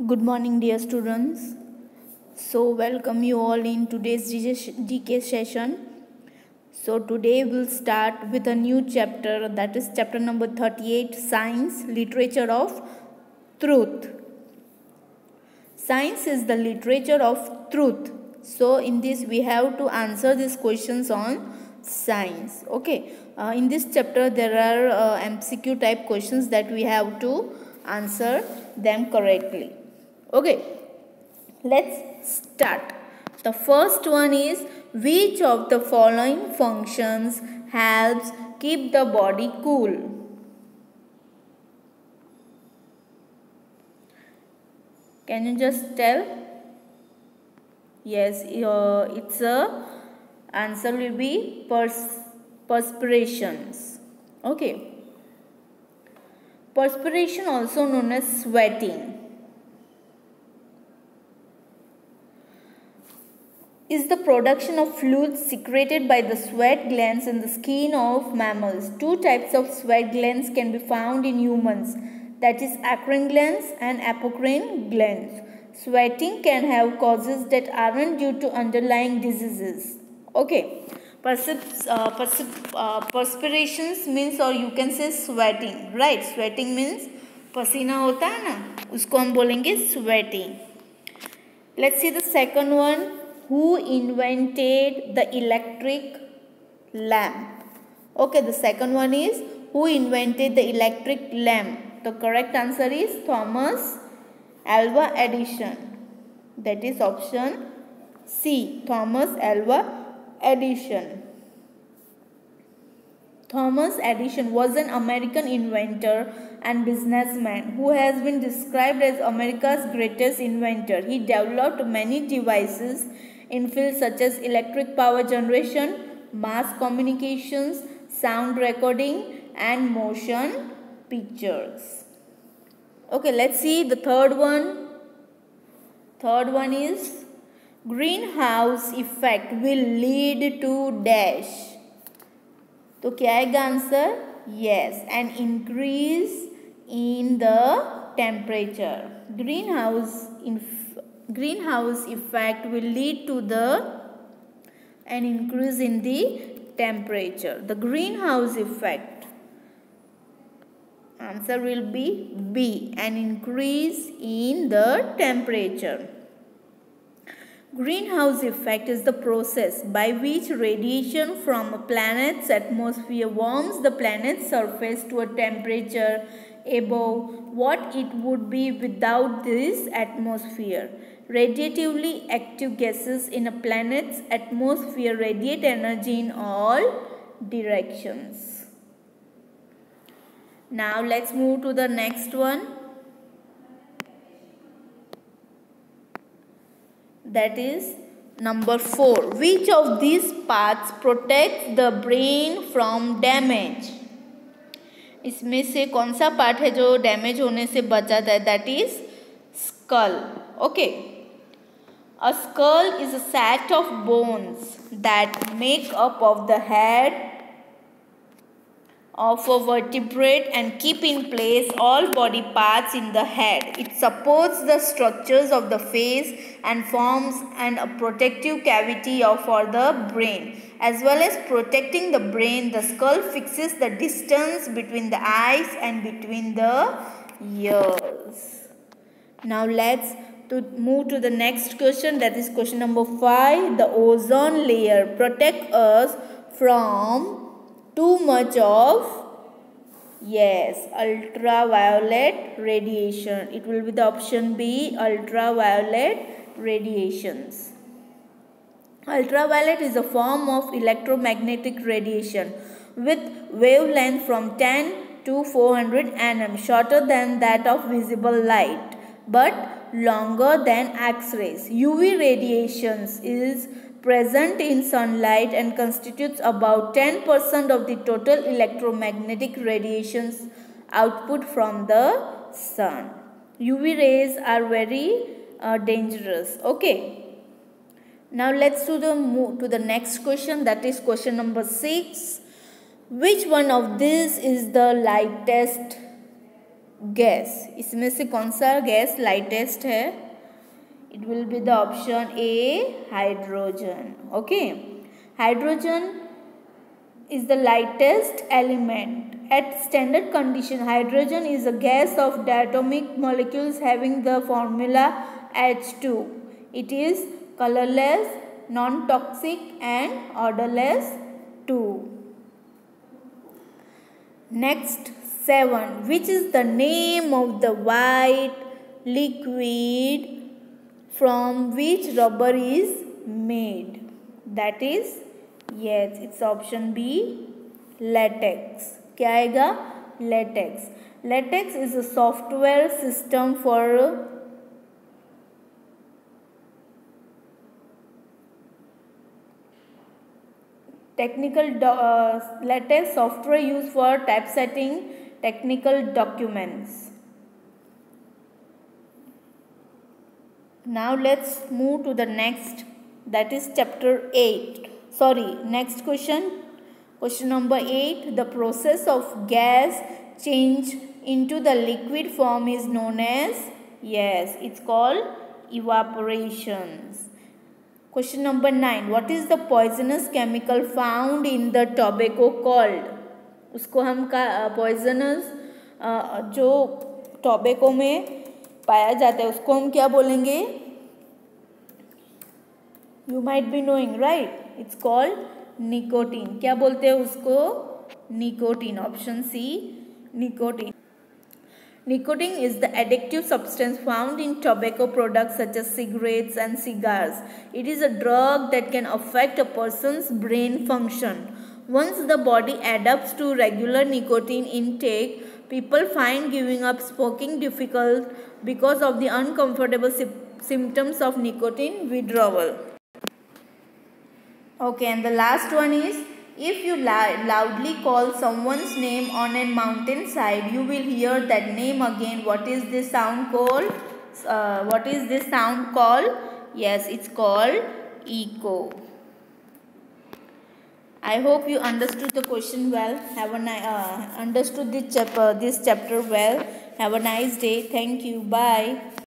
Good morning, dear students. So, welcome you all in today's GK session. So, today we'll start with a new chapter, that is chapter number 38, Science, Literature of Truth. Science is the literature of truth. So, in this we have to answer these questions on science. Okay. In this chapter there are MCQ type questions that we have to answer them correctly. Okay, let's start. The first one is, which of the following functions helps keep the body cool? Can you just tell? Yes, its answer will be perspirations. Okay. Perspiration, also known as sweating, is the production of fluids secreted by the sweat glands in the skin of mammals. Two types of sweat glands can be found in humans, that is acrine glands and apocrine glands. Sweating can have causes that aren't due to underlying diseases. Okay. Perspirations means, or you can say sweating, right? Sweating means पसीना होता है ना, उसको हम बोलेंगे sweating. Let's see the second one. Who invented the electric lamp? Okay, the second one is, who invented the electric lamp? The correct answer is Thomas Alva Edison. That is option C, Thomas Alva Edison. Thomas Edison was an American inventor and businessman who has been described as America's greatest inventor. He developed many devices in fields such as electric power generation, mass communications, sound recording, and motion pictures. Okay, let's see the third one. Third one is, greenhouse effect will lead to dash. तो क्या आएगा answer? Yes, an increase in the temperature. Greenhouse effect will lead to an increase in the temperature. The greenhouse effect, answer will be B, an increase in the temperature. Greenhouse effect is the process by which radiation from a planet's atmosphere warms the planet's surface to a temperature above what it would be without this atmosphere. Radiatively active gases in a planet's atmosphere radiate energy in all directions. Now let's move to the next one. That is number 4. Which of these parts protects the brain from damage? इसमें से कौन सा part है जो damage होने से बचाता है? That is skull. Okay. A skull is a set of bones that make up of the head of a vertebrate and keep in place all body parts in the head. It supports the structures of the face and forms a protective cavity for the brain. As well as protecting the brain, the skull fixes the distance between the eyes and between the ears. Now let's move to the next question, that is question number 5. The ozone layer protects us from too much of, yes, ultraviolet radiation. It will be the option B, ultraviolet radiations. Ultraviolet is a form of electromagnetic radiation with wavelength from 10 to 400 nm, shorter than that of visible light but longer than X-rays. UV radiations is present in sunlight and constitutes about 10% of the total electromagnetic radiations output from the sun. UV rays are very dangerous. Okay. Now let's move to the next question, that is question number 6. Which one of these is the lightest gas, इसमें से कौन सा gas lightest है? It will be the option A, hydrogen. Okay, hydrogen is the lightest element. At standard condition, hydrogen is a gas of diatomic molecules having the formula H2. It is colorless, non-toxic and odorless too. Next, 7. Which is the name of the white liquid from which rubber is made? That is, yes, it's option B, latex. क्या आएगा? Latex. Latex is a software system for latex software used for typesetting technical documents. Now let's move to the next, that is chapter 8. Next question. Question number 8. The process of gas change into the liquid form is known as, yes, it's called evaporations. Question number 9. What is the poisonous chemical found in the tobacco called? उसको हम poisonous जो tobacco में पाया जाता है उसको हम क्या बोलेंगे? You might be knowing, right? It's called nicotine. क्या बोलते हैं उसको? Nicotine. Option C, nicotine. Nicotine is the addictive substance found in tobacco products such as cigarettes and cigars. It is a drug that can affect a person's brain function. Once the body adapts to regular nicotine intake, people find giving up smoking difficult because of the uncomfortable symptoms of nicotine withdrawal. Okay, and the last one is, if you loudly call someone's name on a mountainside, you will hear that name again. What is this sound called? Yes, it's called echo. I hope you understood the question well. Understood this chapter well. Have a nice day. Thank you. Bye.